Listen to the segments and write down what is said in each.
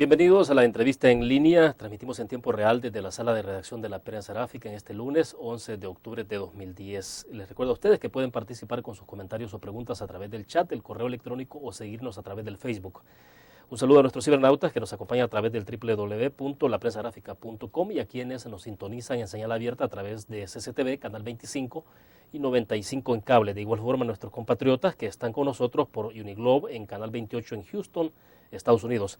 Bienvenidos a la entrevista en línea. Transmitimos en tiempo real desde la sala de redacción de la Prensa Aráfica en este lunes 11 de octubre de 2010. Les recuerdo a ustedes que pueden participar con sus comentarios o preguntas a través del chat, el correo electrónico o seguirnos a través del Facebook. Un saludo a nuestros cibernautas que nos acompañan a través del www.laprensarafica.com y a quienes nos sintonizan en señal abierta a través de CCTV, Canal 25 y 95 en cable. De igual forma, nuestros compatriotas que están con nosotros por Uniglobe en Canal 28 en Houston, Estados Unidos.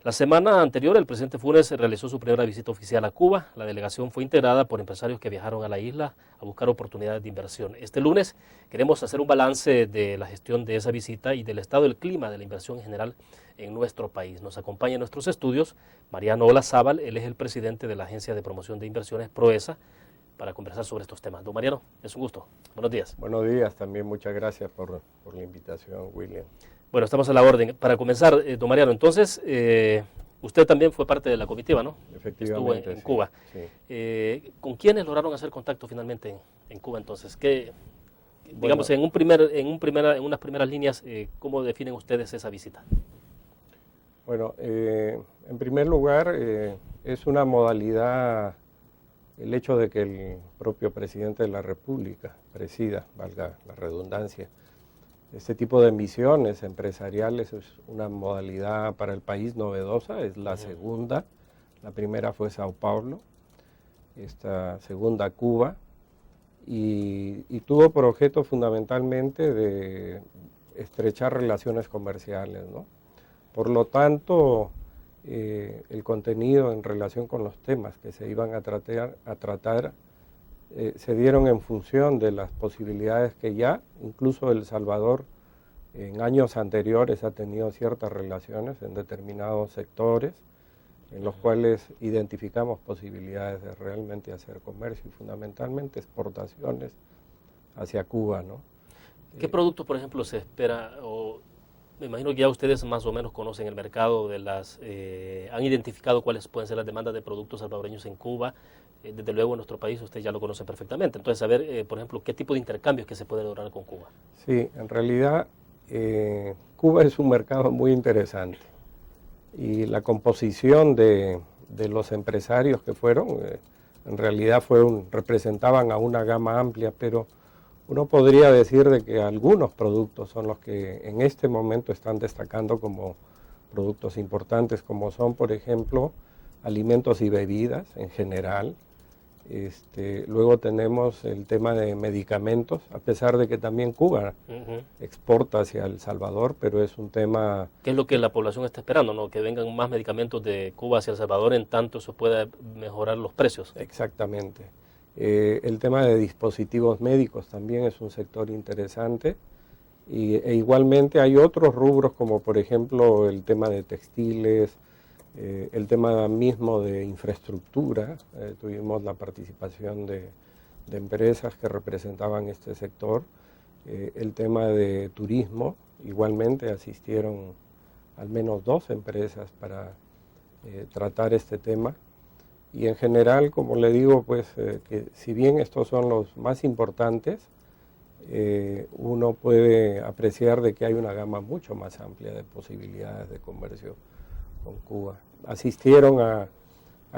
La semana anterior, el presidente Funes realizó su primera visita oficial a Cuba. La delegación fue integrada por empresarios que viajaron a la isla a buscar oportunidades de inversión. Este lunes queremos hacer un balance de la gestión de esa visita y del estado del clima de la inversión en general en nuestro país. Nos acompaña en nuestros estudios Mariano Olazábal, él es el presidente de la Agencia de Promoción de Inversiones PROESA, para conversar sobre estos temas. Don Mariano, es un gusto. Buenos días. Buenos días, también muchas gracias por la invitación, William. Bueno, estamos a la orden. Para comenzar, don Mariano, entonces, usted también fue parte de la comitiva, ¿no? Efectivamente. Estuvo en sí, Cuba. Sí. ¿Con quiénes lograron hacer contacto finalmente en Cuba entonces? Digamos, Bueno, en unas primeras líneas, ¿cómo definen ustedes esa visita? Bueno, en primer lugar, es una modalidad el hecho de que el propio presidente de la República presida, valga la redundancia, este tipo de misiones empresariales es una modalidad para el país novedosa, es la segunda. La primera fue Sao Paulo, esta segunda Cuba, y tuvo por objeto fundamentalmente de estrechar relaciones comerciales, ¿no? Por lo tanto, el contenido en relación con los temas que se iban a tratar se dieron en función de las posibilidades que ya, incluso El Salvador, en años anteriores ha tenido ciertas relaciones en determinados sectores, en los cuales identificamos posibilidades de realmente hacer comercio y fundamentalmente exportaciones hacia Cuba, ¿no? ¿Qué productos, por ejemplo, se espera? Me imagino que ya ustedes más o menos conocen el mercado han identificado cuáles pueden ser las demandas de productos salvadoreños en Cuba. Desde luego en nuestro país usted ya lo conoce perfectamente. Entonces, saber, por ejemplo, qué tipo de intercambios que se puede lograr con Cuba. Sí, en realidad Cuba es un mercado muy interesante y la composición de los empresarios que fueron, en realidad representaban a una gama amplia, pero uno podría decir de que algunos productos son los que en este momento están destacando como productos importantes, como son, por ejemplo, alimentos y bebidas en general. Luego tenemos el tema de medicamentos, a pesar de que también Cuba exporta hacia El Salvador, pero es un tema... ¿Qué es lo que la población está esperando, no? Que vengan más medicamentos de Cuba hacia El Salvador, en tanto eso pueda mejorar los precios. Exactamente. El tema de dispositivos médicos también es un sector interesante e igualmente hay otros rubros como por ejemplo el tema de textiles, el tema mismo de infraestructura. Tuvimos la participación de empresas que representaban este sector. El tema de turismo, igualmente asistieron al menos 2 empresas para tratar este tema. Y en general, como le digo, pues que si bien estos son los más importantes, uno puede apreciar de que hay una gama mucho más amplia de posibilidades de comercio con Cuba. Asistieron a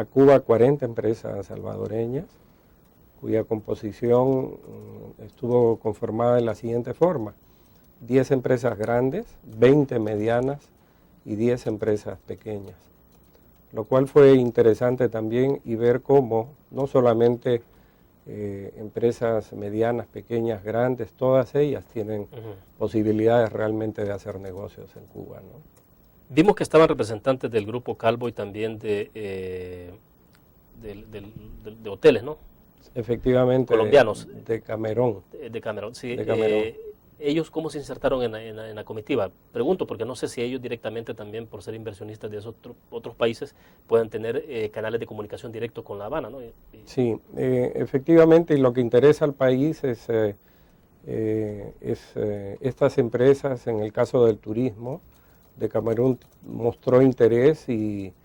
Cuba 40 empresas salvadoreñas, cuya composición estuvo conformada de la siguiente forma: 10 empresas grandes, 20 medianas y 10 empresas pequeñas. Lo cual fue interesante también y ver cómo no solamente empresas medianas, pequeñas, grandes, todas ellas tienen posibilidades realmente de hacer negocios en Cuba, ¿no? Vimos que estaban representantes del Grupo Calvo y también de hoteles, ¿no? Efectivamente, Colombianos. de Camerón. De Camerón, sí. De Camerón. ¿Ellos cómo se insertaron en la comitiva? Pregunto, porque no sé si ellos directamente también, por ser inversionistas de esos otros países, puedan tener canales de comunicación directos con La Habana, ¿no? Sí, efectivamente, y lo que interesa al país es estas empresas, en el caso del turismo, de Camerún mostró interés y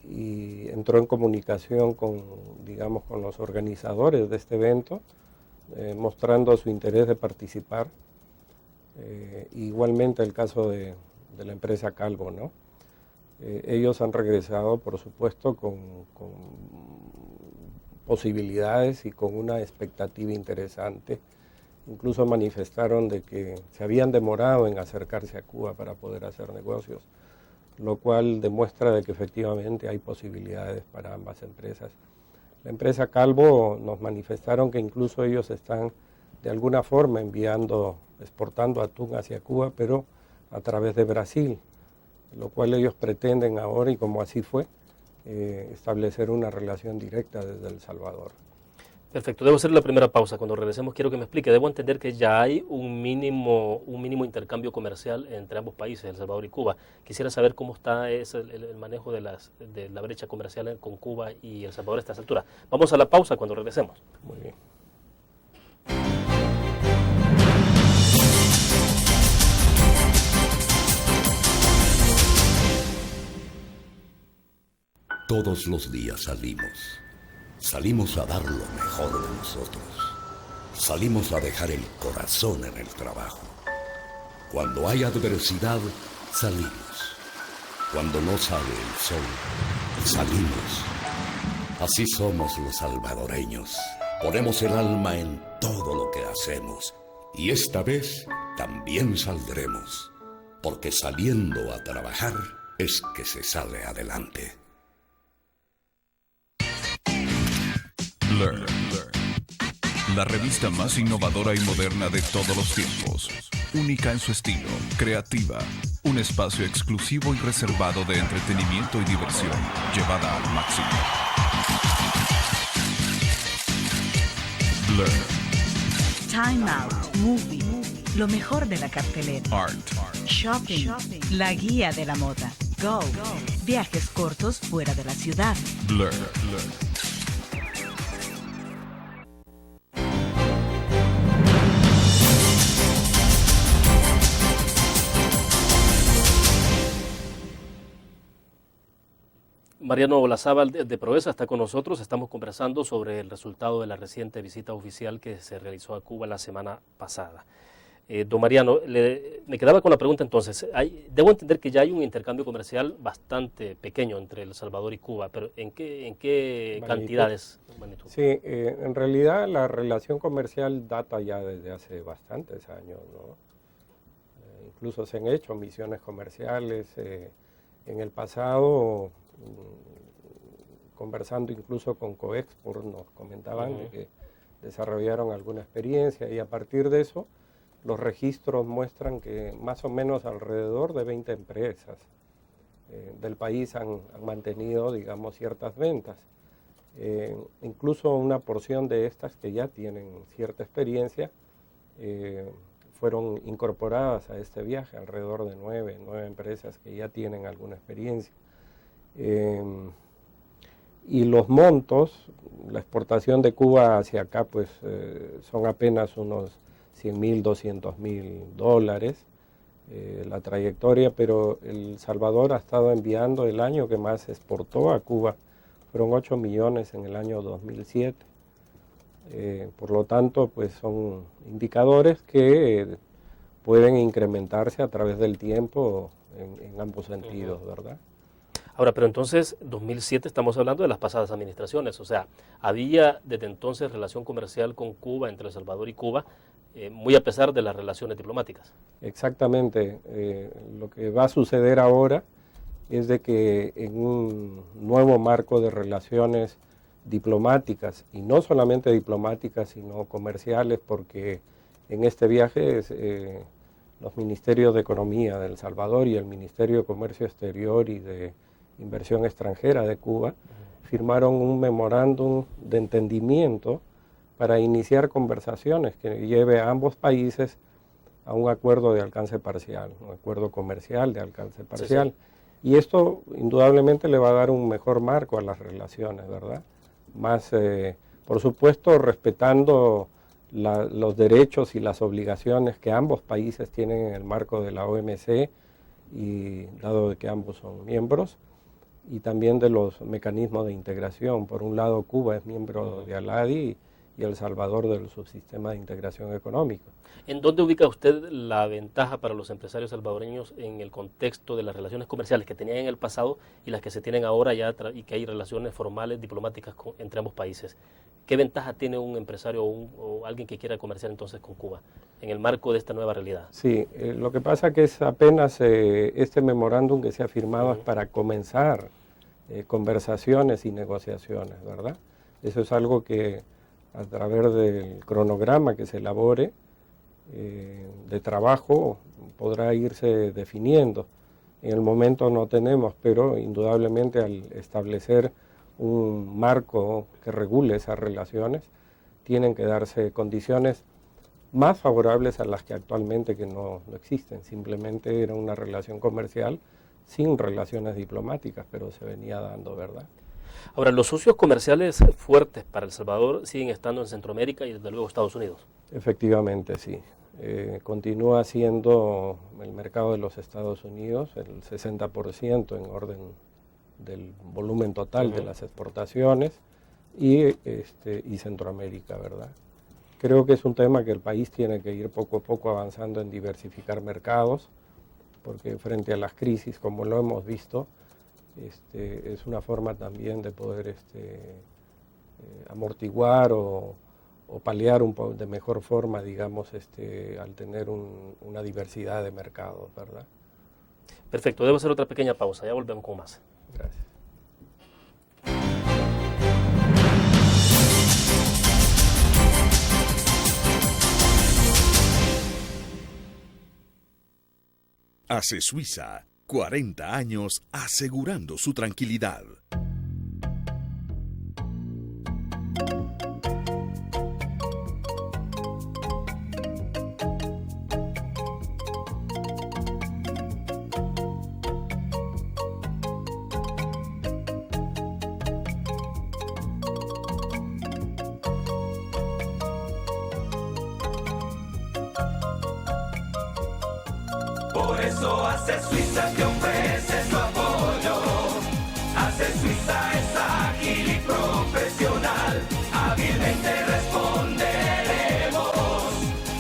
entró en comunicación con, digamos, con los organizadores de este evento, mostrando su interés de participar. Igualmente el caso de la empresa Calvo, ¿no? ellos han regresado, por supuesto, con posibilidades y con una expectativa interesante. Incluso manifestaron de que se habían demorado en acercarse a Cuba para poder hacer negocios, lo cual demuestra de que efectivamente hay posibilidades para ambas empresas. La empresa Calvo nos manifestaron que incluso ellos están de alguna forma exportando atún hacia Cuba, pero a través de Brasil, lo cual ellos pretenden ahora, y como así fue, establecer una relación directa desde El Salvador. Perfecto, debo hacer la primera pausa. Cuando regresemos quiero que me explique. Debo entender que ya hay un mínimo intercambio comercial entre ambos países, El Salvador y Cuba. Quisiera saber cómo está el manejo de la brecha comercial con Cuba y El Salvador a estas alturas. Vamos a la pausa cuando regresemos. Muy bien. Todos los días salimos. Salimos a dar lo mejor de nosotros. Salimos a dejar el corazón en el trabajo. Cuando hay adversidad, salimos. Cuando no sale el sol, salimos. Así somos los salvadoreños. Ponemos el alma en todo lo que hacemos. Y esta vez también saldremos. Porque saliendo a trabajar es que se sale adelante. Learn. La revista más innovadora y moderna de todos los tiempos. Única en su estilo, creativa. Un espacio exclusivo y reservado de entretenimiento y diversión, llevada al máximo. Learn. Time Out, Movie, lo mejor de la cartelera. Art. Shopping, la guía de la moda. Go, viajes cortos fuera de la ciudad. Blur. Mariano Olazábal de Proesa está con nosotros. Estamos conversando sobre el resultado de la reciente visita oficial que se realizó a Cuba la semana pasada. Don Mariano, me quedaba con la pregunta entonces. Debo entender que ya hay un intercambio comercial bastante pequeño entre El Salvador y Cuba, pero ¿en qué cantidades? Magnitud? Sí, en realidad la relación comercial data ya desde hace bastantes años, ¿no? Incluso se han hecho misiones comerciales en el pasado. Conversando incluso con Coexport nos comentaban de que desarrollaron alguna experiencia, y a partir de eso los registros muestran que más o menos alrededor de 20 empresas del país han mantenido, digamos, ciertas ventas. Incluso una porción de estas que ya tienen cierta experiencia fueron incorporadas a este viaje, alrededor de nueve empresas que ya tienen alguna experiencia. Y los montos, la exportación de Cuba hacia acá, pues son apenas unos $100,000, $200,000 la trayectoria, pero El Salvador ha estado enviando, el año que más exportó a Cuba fueron 8 millones en el año 2007. Por lo tanto, pues son indicadores que pueden incrementarse a través del tiempo en ambos sentidos, ¿verdad? Ahora, pero entonces, 2007 estamos hablando de las pasadas administraciones, o sea, había desde entonces relación comercial con Cuba, entre El Salvador y Cuba, muy a pesar de las relaciones diplomáticas. Exactamente. Lo que va a suceder ahora es de que en un nuevo marco de relaciones diplomáticas, y no solamente diplomáticas, sino comerciales, porque en este viaje los ministerios de Economía de El Salvador y el Ministerio de Comercio Exterior y de Inversión Extranjera de Cuba firmaron un memorándum de entendimiento para iniciar conversaciones que lleve a ambos países a un acuerdo de alcance parcial, un acuerdo comercial de alcance parcial. Sí, sí. Y esto indudablemente le va a dar un mejor marco a las relaciones, ¿verdad? Más, por supuesto, respetando los derechos y las obligaciones que ambos países tienen en el marco de la OMC, y dado de que ambos son miembros, y también de los mecanismos de integración. Por un lado, Cuba es miembro de ALADI y El Salvador del subsistema de integración económica. ¿En dónde ubica usted la ventaja para los empresarios salvadoreños en el contexto de las relaciones comerciales que tenían en el pasado y las que se tienen ahora ya y que hay relaciones formales, diplomáticas entre ambos países? ¿Qué ventaja tiene un empresario o alguien que quiera comerciar entonces con Cuba en el marco de esta nueva realidad? Sí, lo que pasa que es apenas este memorándum que se ha firmado es para comenzar conversaciones y negociaciones, ¿verdad? Eso es algo que a través del cronograma que se elabore de trabajo podrá irse definiendo. En el momento no tenemos, pero indudablemente al establecer un marco que regule esas relaciones, tienen que darse condiciones más favorables a las que actualmente que no existen. Simplemente era una relación comercial sin relaciones diplomáticas, pero se venía dando, ¿verdad? Ahora, los socios comerciales fuertes para El Salvador siguen estando en Centroamérica y desde luego Estados Unidos. Efectivamente, sí. Continúa siendo el mercado de los Estados Unidos el 60% en orden del volumen total de las exportaciones y Centroamérica, ¿verdad? Creo que es un tema que el país tiene que ir poco a poco avanzando en diversificar mercados, porque frente a las crisis, como lo hemos visto, es una forma también de poder amortiguar o paliar de mejor forma, digamos, al tener una diversidad de mercados, ¿verdad? Perfecto, debo hacer otra pequeña pausa, ya volvemos con más. Gracias. Hace Suiza 40 años asegurando su tranquilidad. Por eso hace Suiza te ofrece su apoyo. Hace Suiza es ágil y profesional. Hábilmente responderemos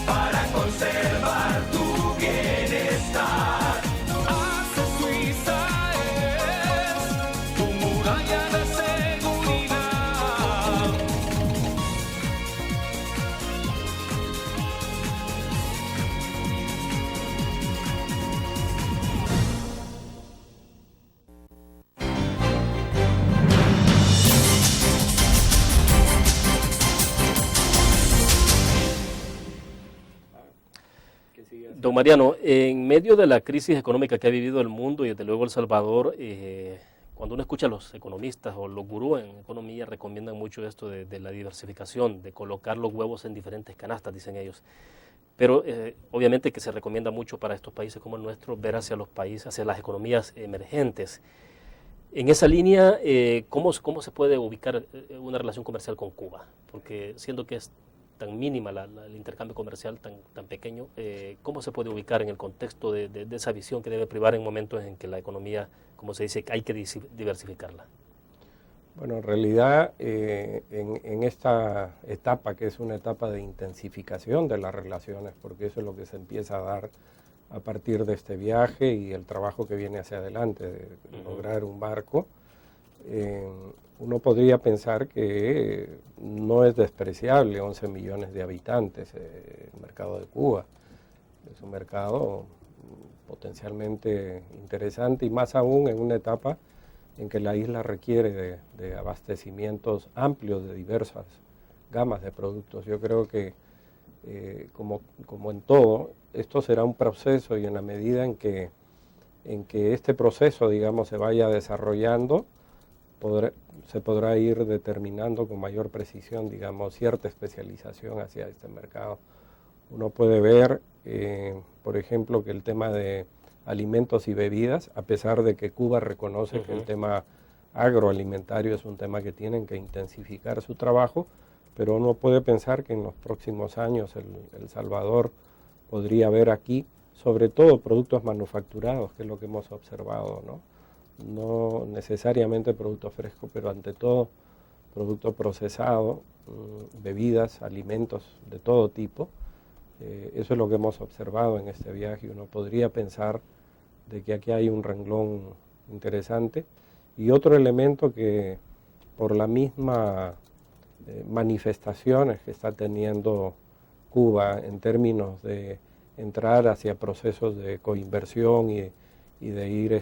para conservar tu bienestar. Hace Suiza es tu muralla de seguridad. Don Mariano, en medio de la crisis económica que ha vivido el mundo y desde luego El Salvador, cuando uno escucha a los economistas o los gurús en economía recomiendan mucho esto de la diversificación, de colocar los huevos en diferentes canastas, dicen ellos. Pero obviamente que se recomienda mucho para estos países como el nuestro ver hacia los países, hacia las economías emergentes. En esa línea, ¿cómo se puede ubicar una relación comercial con Cuba? Porque siendo que es tan mínima el intercambio comercial, tan pequeño, ¿cómo se puede ubicar en el contexto de esa visión que debe privar en momentos en que la economía, como se dice, hay que diversificarla? Bueno, en realidad en esta etapa, que es una etapa de intensificación de las relaciones, porque eso es lo que se empieza a dar a partir de este viaje y el trabajo que viene hacia adelante, de lograr un barco, uno podría pensar que no es despreciable 11 millones de habitantes el mercado de Cuba. Es un mercado potencialmente interesante y más aún en una etapa en que la isla requiere de abastecimientos amplios de diversas gamas de productos. Yo creo que como en todo, esto será un proceso y en la medida en que este proceso, digamos, se vaya desarrollando, se podrá ir determinando con mayor precisión, digamos, cierta especialización hacia este mercado. Uno puede ver, por ejemplo, que el tema de alimentos y bebidas, a pesar de que Cuba reconoce que el tema agroalimentario es un tema que tienen que intensificar su trabajo, pero uno puede pensar que en los próximos años El Salvador podría ver aquí, sobre todo productos manufacturados, que es lo que hemos observado, ¿no? No necesariamente producto fresco, pero ante todo producto procesado, bebidas, alimentos de todo tipo. Eso es lo que hemos observado en este viaje. Uno podría pensar de que aquí hay un renglón interesante. Y otro elemento que por la misma manifestaciones que está teniendo Cuba en términos de entrar hacia procesos de coinversión y de ir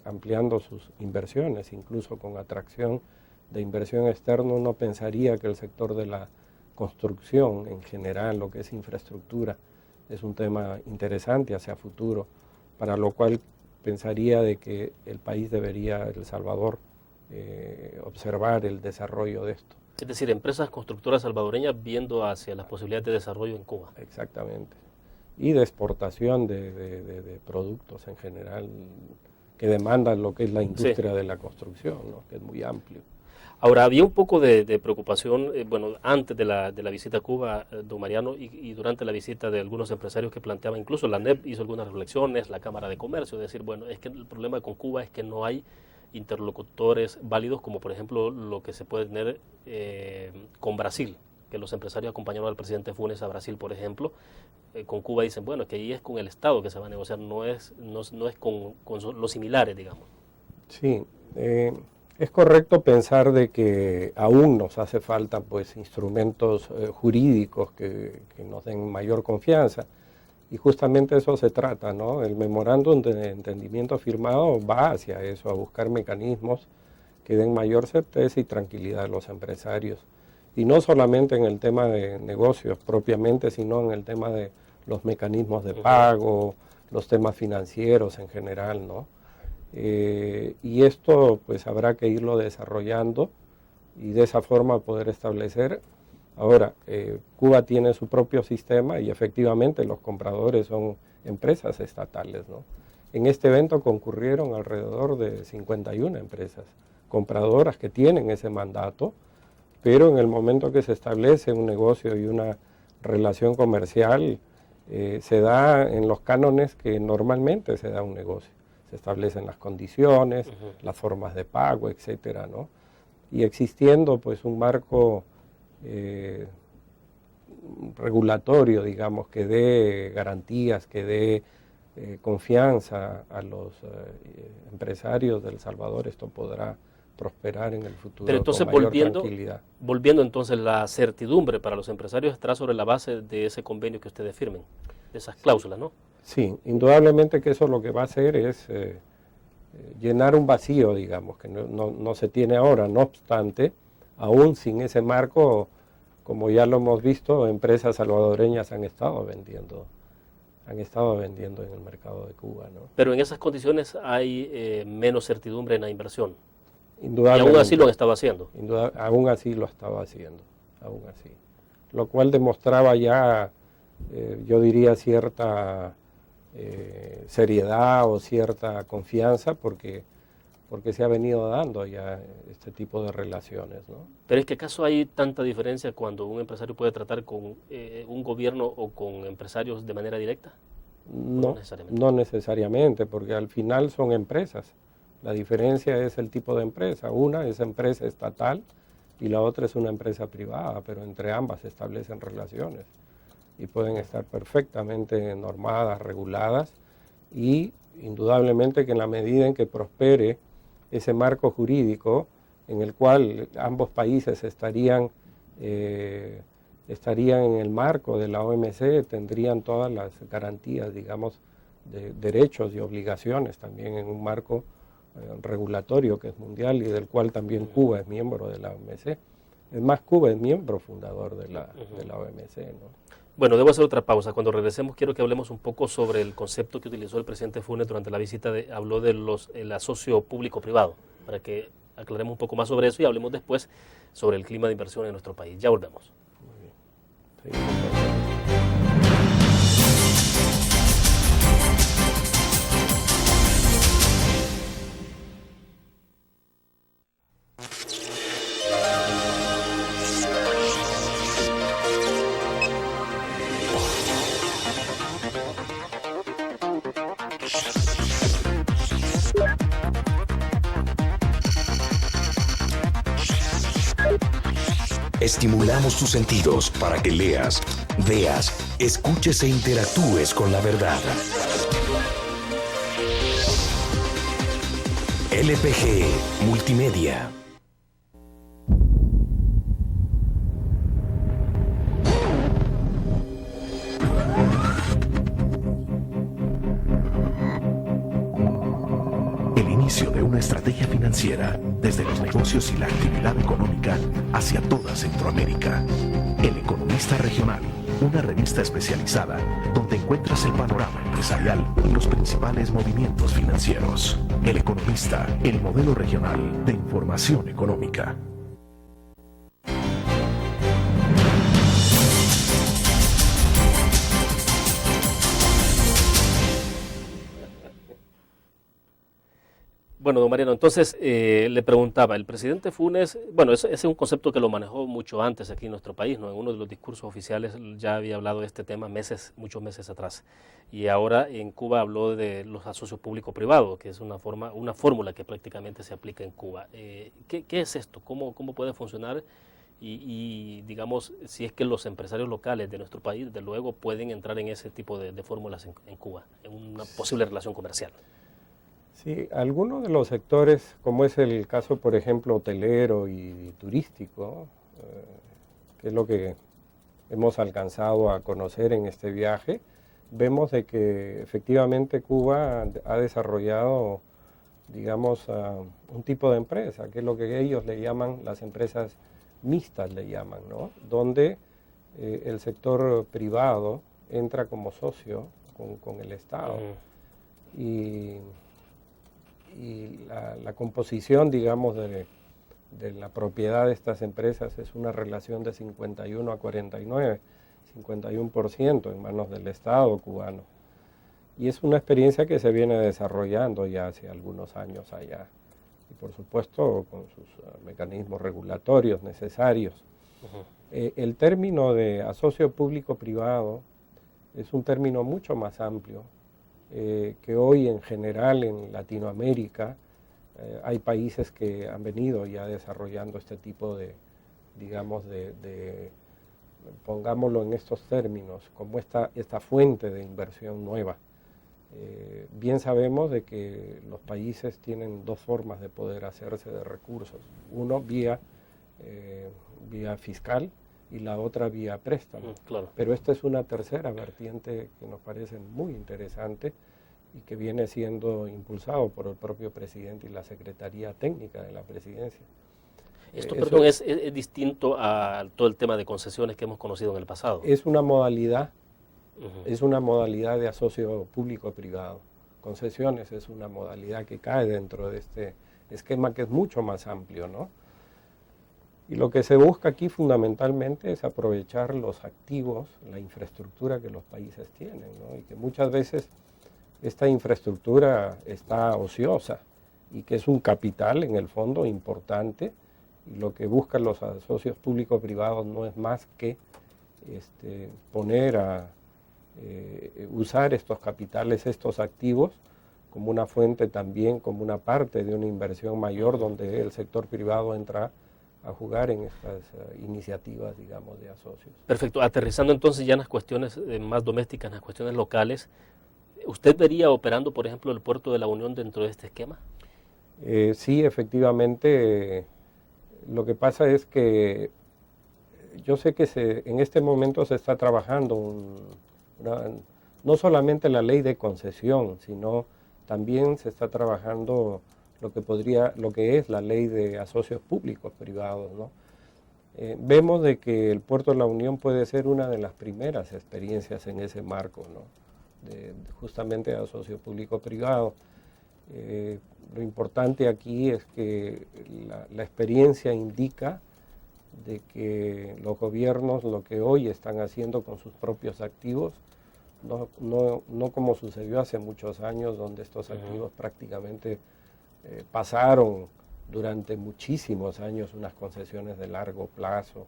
ampliando sus inversiones, incluso con atracción de inversión externa, uno pensaría que el sector de la construcción en general, lo que es infraestructura, es un tema interesante hacia futuro, para lo cual pensaría de que el país debería, El Salvador, observar el desarrollo de esto. Es decir, empresas constructoras salvadoreñas viendo hacia las posibilidades de desarrollo en Cuba. Exactamente. Y de exportación de productos en general que demandan lo que es la industria de la construcción, ¿no? Que es muy amplio. Ahora, había un poco de preocupación, antes de la visita a Cuba, don Mariano, y durante la visita de algunos empresarios que planteaban, incluso la ANEP hizo algunas reflexiones, la Cámara de Comercio, decir, es que el problema con Cuba es que no hay interlocutores válidos, como por ejemplo lo que se puede tener con Brasil, que los empresarios acompañaron al presidente Funes a Brasil, por ejemplo. Con Cuba dicen, es que ahí es con el Estado que se va a negociar, no es con los similares, digamos. Sí, es correcto pensar de que aún nos hace falta pues instrumentos jurídicos que nos den mayor confianza, y justamente eso se trata, ¿no? El memorándum de entendimiento firmado va hacia eso, a buscar mecanismos que den mayor certeza y tranquilidad a los empresarios, y no solamente en el tema de negocios propiamente, sino en el tema de los mecanismos de pago, los temas financieros en general, ¿no? Y esto pues habrá que irlo desarrollando y de esa forma poder establecer. Ahora, Cuba tiene su propio sistema y efectivamente los compradores son empresas estatales, ¿no? En este evento concurrieron alrededor de 51 empresas compradoras que tienen ese mandato, pero en el momento que se establece un negocio y una relación comercial, se da en los cánones que normalmente se da un negocio. Se establecen las condiciones, las formas de pago, etcétera, ¿no? Y existiendo pues un marco regulatorio, digamos, que dé garantías, que dé confianza a los empresarios de El Salvador, esto podrá prosperar en el futuro. Pero entonces, con mayor tranquilidad. Volviendo entonces, la certidumbre para los empresarios estará sobre la base de ese convenio que ustedes firmen, de esas cláusulas, ¿no? Sí, indudablemente que eso lo que va a hacer es llenar un vacío, digamos, que no se tiene ahora. No obstante, aún sin ese marco, como ya lo hemos visto, empresas salvadoreñas han estado vendiendo en el mercado de Cuba, ¿no? Pero en esas condiciones hay menos certidumbre en la inversión. Indudablemente. Y aún así lo estaba haciendo. Aún así lo estaba haciendo, aún así. Lo cual demostraba ya, yo diría, cierta seriedad o cierta confianza, porque se ha venido dando ya este tipo de relaciones, ¿no? Pero es que ¿acaso hay tanta diferencia cuando un empresario puede tratar con un gobierno o con empresarios de manera directa? No necesariamente, porque al final son empresas. La diferencia es el tipo de empresa. Una es empresa estatal y la otra es una empresa privada, pero entre ambas se establecen relaciones y pueden estar perfectamente normadas, reguladas, y indudablemente que en la medida en que prospere ese marco jurídico en el cual ambos países estarían en el marco de la OMC, tendrían todas las garantías, digamos, de derechos y obligaciones también en un marco regulatorio que es mundial y del cual también Cuba es miembro de la OMC. Es más, Cuba es miembro fundador de la OMC, ¿no? Bueno, debo hacer otra pausa. Cuando regresemos quiero que hablemos un poco sobre el concepto que utilizó el presidente Funes durante la visita. Habló de el asocio público-privado, para que aclaremos un poco más sobre eso y hablemos después sobre el clima de inversión en nuestro país. Ya volvemos. Muy bien. Seguimos. Estimulamos tus sentidos para que leas, veas, escuches e interactúes con la verdad. LPG Multimedia. El inicio de una estrategia financiera desde los negocios y la actividad económica hacia toda Centroamérica. El Economista Regional, una revista especializada donde encuentras el panorama empresarial y los principales movimientos financieros. El Economista, el modelo regional de información económica. Bueno, don Mariano, entonces le preguntaba, el presidente Funes, bueno, ese es un concepto que lo manejó mucho antes aquí en nuestro país, ¿no? En uno de los discursos oficiales ya había hablado de este tema muchos meses atrás. Y ahora en Cuba habló de los asocios público-privados, que es una fórmula que prácticamente se aplica en Cuba. ¿Qué es esto? ¿Cómo puede funcionar? Y digamos, si es que los empresarios locales de nuestro país, desde luego, pueden entrar en ese tipo de fórmulas en Cuba, en una posible relación comercial. Sí, algunos de los sectores, como es el caso, por ejemplo, hotelero y turístico, que es lo que hemos alcanzado a conocer en este viaje, vemos de que efectivamente Cuba ha desarrollado, digamos, un tipo de empresa, que es lo que ellos le llaman las empresas mixtas, le llaman, ¿no? Donde el sector privado entra como socio con el Estado. Y la composición, digamos, de la propiedad de estas empresas es una relación de 51 a 49, 51% en manos del Estado cubano. Y es una experiencia que se viene desarrollando ya hace algunos años allá. Y por supuesto con sus mecanismos regulatorios necesarios. El término de asocio público-privado es un término mucho más amplio, que hoy en general en Latinoamérica hay países que han venido ya desarrollando este tipo de, digamos, pongámoslo en estos términos, como esta fuente de inversión nueva. Bien sabemos de que los países tienen dos formas de poder hacerse de recursos, uno vía fiscal y la otra vía préstamo. Claro. Pero esta es una tercera vertiente que nos parece muy interesante y que viene siendo impulsado por el propio presidente y la Secretaría Técnica de la Presidencia. Esto, perdón, es distinto a todo el tema de concesiones que hemos conocido en el pasado. Es una modalidad, es una modalidad de asocio público-privado. Concesiones es una modalidad que cae dentro de este esquema que es mucho más amplio, ¿no? Y lo que se busca aquí fundamentalmente es aprovechar los activos, la infraestructura que los países tienen, ¿no? Y que muchas veces esta infraestructura está ociosa y que es un capital en el fondo importante, y lo que buscan los socios público-privados no es más que usar estos capitales, estos activos, como una fuente también, como una parte de una inversión mayor donde el sector privado entra a jugar en estas iniciativas, digamos, de asocios. Perfecto. Aterrizando entonces ya en las cuestiones más domésticas, en las cuestiones locales, ¿usted vería operando, por ejemplo, el puerto de la Unión dentro de este esquema? Sí, efectivamente. Lo que pasa es que yo sé que en este momento se está trabajando no solamente la ley de concesión, sino también se está trabajando lo que es la ley de asocios públicos privados, ¿no? Vemos de que el puerto de la Unión puede ser una de las primeras experiencias en ese marco, ¿no? Justamente de asocio público-privado. Lo importante aquí es que la experiencia indica de que los gobiernos lo que hoy están haciendo con sus propios activos, no como sucedió hace muchos años, donde estos activos prácticamente pasaron durante muchísimos años unas concesiones de largo plazo,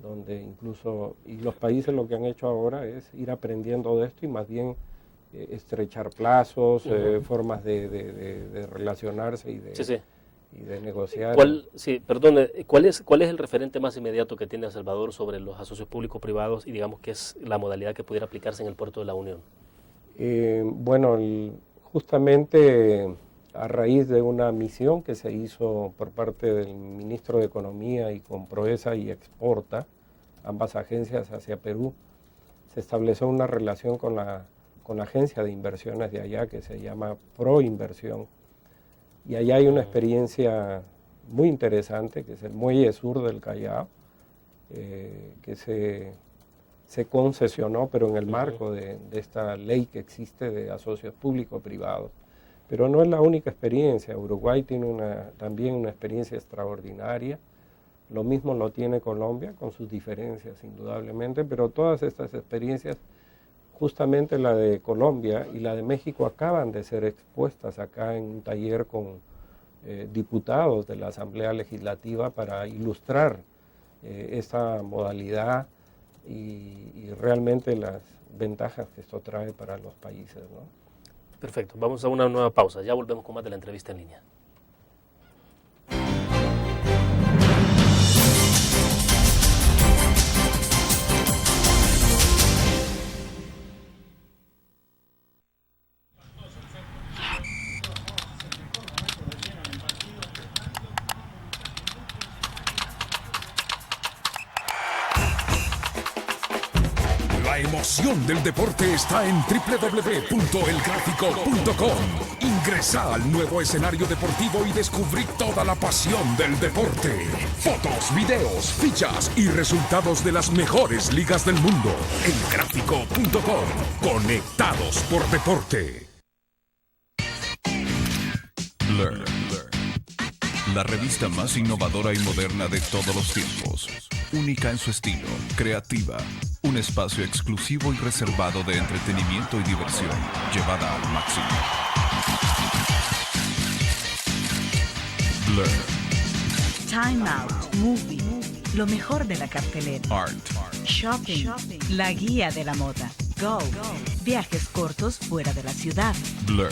donde incluso, y los países lo que han hecho ahora es ir aprendiendo de esto y más bien estrechar plazos, formas de relacionarse y de negociar. ¿Cuál es el referente más inmediato que tiene El Salvador sobre los asocios público-privados y digamos que es la modalidad que pudiera aplicarse en el puerto de la Unión? Bueno, justamente a raíz de una misión que se hizo por parte del ministro de Economía y con Proesa y Exporta, ambas agencias hacia Perú, se estableció una relación con la agencia de inversiones de allá que se llama Proinversión. Y allá hay una experiencia muy interesante, que es el Muelle Sur del Callao, que se concesionó, pero en el marco de esta ley que existe de asocios público-privados. Pero no es la única experiencia. Uruguay tiene también una experiencia extraordinaria. Lo mismo lo tiene Colombia, con sus diferencias, indudablemente, pero todas estas experiencias, justamente la de Colombia y la de México, acaban de ser expuestas acá en un taller con diputados de la Asamblea Legislativa para ilustrar esta modalidad y realmente las ventajas que esto trae para los países, ¿no? Perfecto, vamos a una nueva pausa, ya volvemos con más de la entrevista en línea. La emoción del deporte está en www.elgráfico.com. Ingresa al nuevo escenario deportivo y descubrí toda la pasión del deporte. Fotos, videos, fichas y resultados de las mejores ligas del mundo. Elgráfico.com. Conectados por deporte. Learn. La revista más innovadora y moderna de todos los tiempos. Única en su estilo, creativa. Un espacio exclusivo y reservado de entretenimiento y diversión, llevada al máximo. Blur. Time Out, Movie, lo mejor de la cartelera. Art. Shopping, la guía de la moda. Go, viajes cortos fuera de la ciudad. Blur.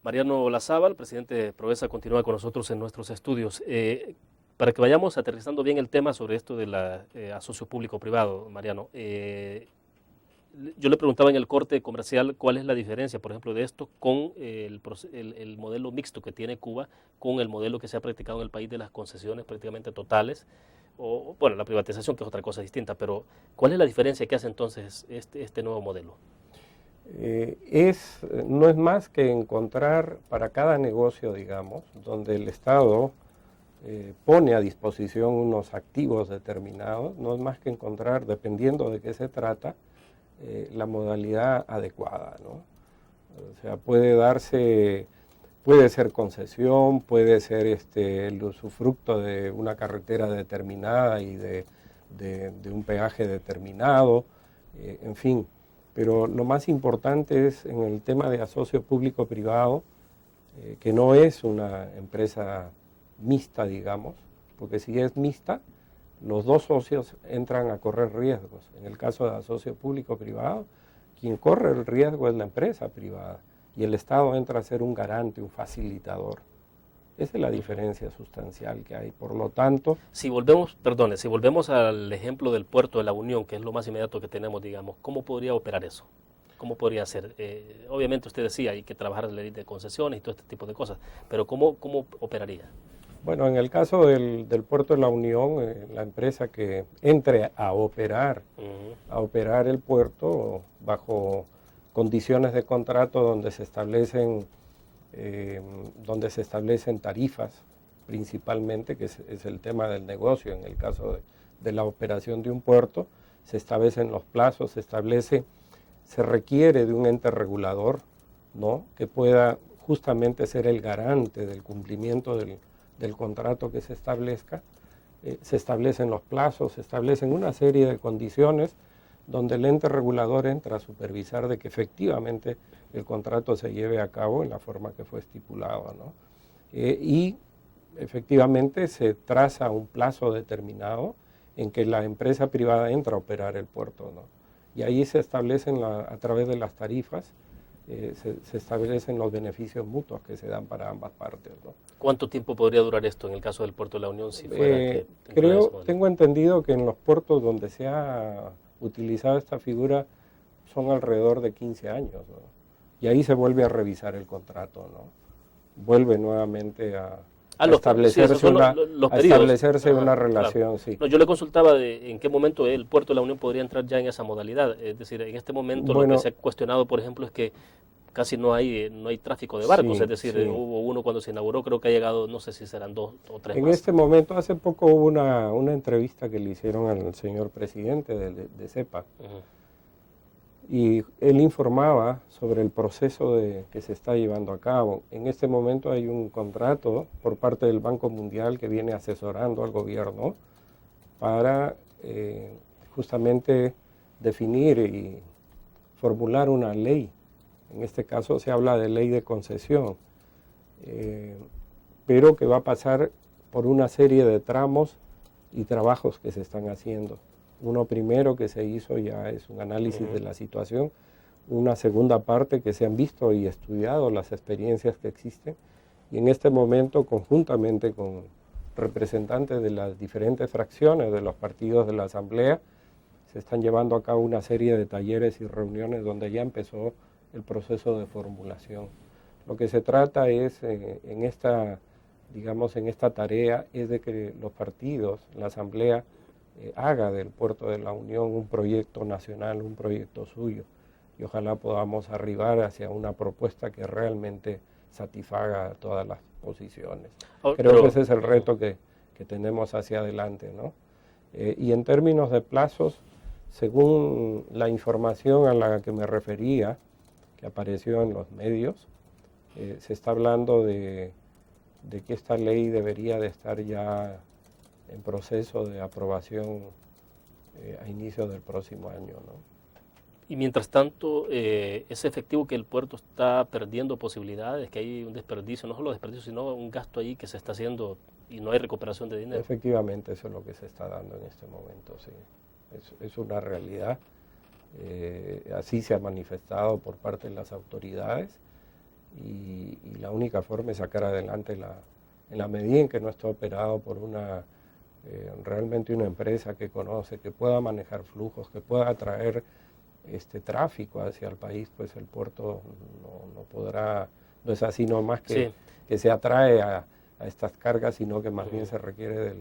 Mariano Olazábal, presidente de Proesa, continúa con nosotros en nuestros estudios. Para que vayamos aterrizando bien el tema sobre esto de la asocio público-privado, Mariano, yo le preguntaba en el corte comercial cuál es la diferencia, por ejemplo, de esto con el modelo mixto que tiene Cuba, con el modelo que se ha practicado en el país de las concesiones prácticamente totales, o bueno, la privatización, que es otra cosa distinta, pero ¿cuál es la diferencia que hace entonces este nuevo modelo? No es más que encontrar para cada negocio, digamos, donde el Estado pone a disposición unos activos determinados, no es más que encontrar, dependiendo de qué se trata, la modalidad adecuada, ¿no? O sea, puede ser concesión, puede ser el usufructo de una carretera determinada y de un peaje determinado, en fin. Pero lo más importante es en el tema de asocio público-privado, que no es una empresa mixta, digamos, porque si es mixta, los dos socios entran a correr riesgos. En el caso de asocio público-privado, quien corre el riesgo es la empresa privada y el Estado entra a ser un garante, un facilitador. Esa es la diferencia sustancial que hay. Por lo tanto... Si volvemos al ejemplo del puerto de la Unión, que es lo más inmediato que tenemos, digamos, ¿cómo podría operar eso? ¿Cómo podría ser? Obviamente usted decía, hay que trabajar en la ley de concesiones y todo este tipo de cosas, pero ¿cómo operaría? Bueno, en el caso del puerto de la Unión, la empresa que entre a operar el puerto bajo condiciones de contrato donde se establecen tarifas principalmente, que es el tema del negocio. En el caso de la operación de un puerto, se establecen los plazos, se requiere de un ente regulador, ¿no?, que pueda justamente ser el garante del cumplimiento del contrato que se establezca. Se establecen los plazos, se establecen una serie de condiciones donde el ente regulador entra a supervisar de que efectivamente el contrato se lleve a cabo en la forma que fue estipulado, ¿no? Y efectivamente se traza un plazo determinado en que la empresa privada entra a operar el puerto, ¿no? Y ahí se establecen, a través de las tarifas, se establecen los beneficios mutuos que se dan para ambas partes, ¿no? ¿Cuánto tiempo podría durar esto en el caso del puerto de la Unión? Si fuera tengo entendido que en los puertos donde se ha utilizado esta figura son alrededor de 15 años, ¿no? Y ahí se vuelve a revisar el contrato, ¿no? Vuelve nuevamente a establecerse una relación. Claro. Sí. No, yo le consultaba de en qué momento el puerto de la Unión podría entrar ya en esa modalidad. Es decir, en este momento lo que se ha cuestionado, por ejemplo, es que casi no hay tráfico de barcos. Sí, es decir, hubo uno cuando se inauguró, creo que ha llegado, no sé si serán 2 o 3 en más. Este momento, hace poco hubo una entrevista que le hicieron al señor presidente de CEPA. Y él informaba sobre el proceso que se está llevando a cabo. En este momento hay un contrato por parte del Banco Mundial que viene asesorando al gobierno para justamente definir y formular una ley. En este caso se habla de ley de concesión, pero que va a pasar por una serie de tramos y trabajos que se están haciendo. Uno primero que se hizo ya es un análisis de la situación, una segunda parte que se han visto y estudiado las experiencias que existen, y en este momento conjuntamente con representantes de las diferentes fracciones de los partidos de la Asamblea, se están llevando a cabo una serie de talleres y reuniones donde ya empezó el proceso de formulación. Lo que se trata es, en esta tarea, es de que los partidos, la Asamblea, haga del puerto de la Unión un proyecto nacional, un proyecto suyo, y ojalá podamos arribar hacia una propuesta que realmente satisfaga todas las posiciones. Creo que ese es el reto que tenemos hacia adelante, ¿no? Y en términos de plazos, según la información a la que me refería, que apareció en los medios, se está hablando de que esta ley debería de estar ya en proceso de aprobación a inicio del próximo año, ¿no? Y mientras tanto, ¿es efectivo que el puerto está perdiendo posibilidades, que hay un desperdicio, no solo desperdicio, sino un gasto ahí que se está haciendo y no hay recuperación de dinero? Efectivamente, eso es lo que se está dando en este momento, sí. Es una realidad. Así se ha manifestado por parte de las autoridades y la única forma es sacar adelante en la medida en que no está operado por realmente una empresa que conoce, que pueda manejar flujos, que pueda atraer tráfico hacia el país, pues el puerto no podrá, no es así nomás que se atrae a estas cargas, sino que más bien se requiere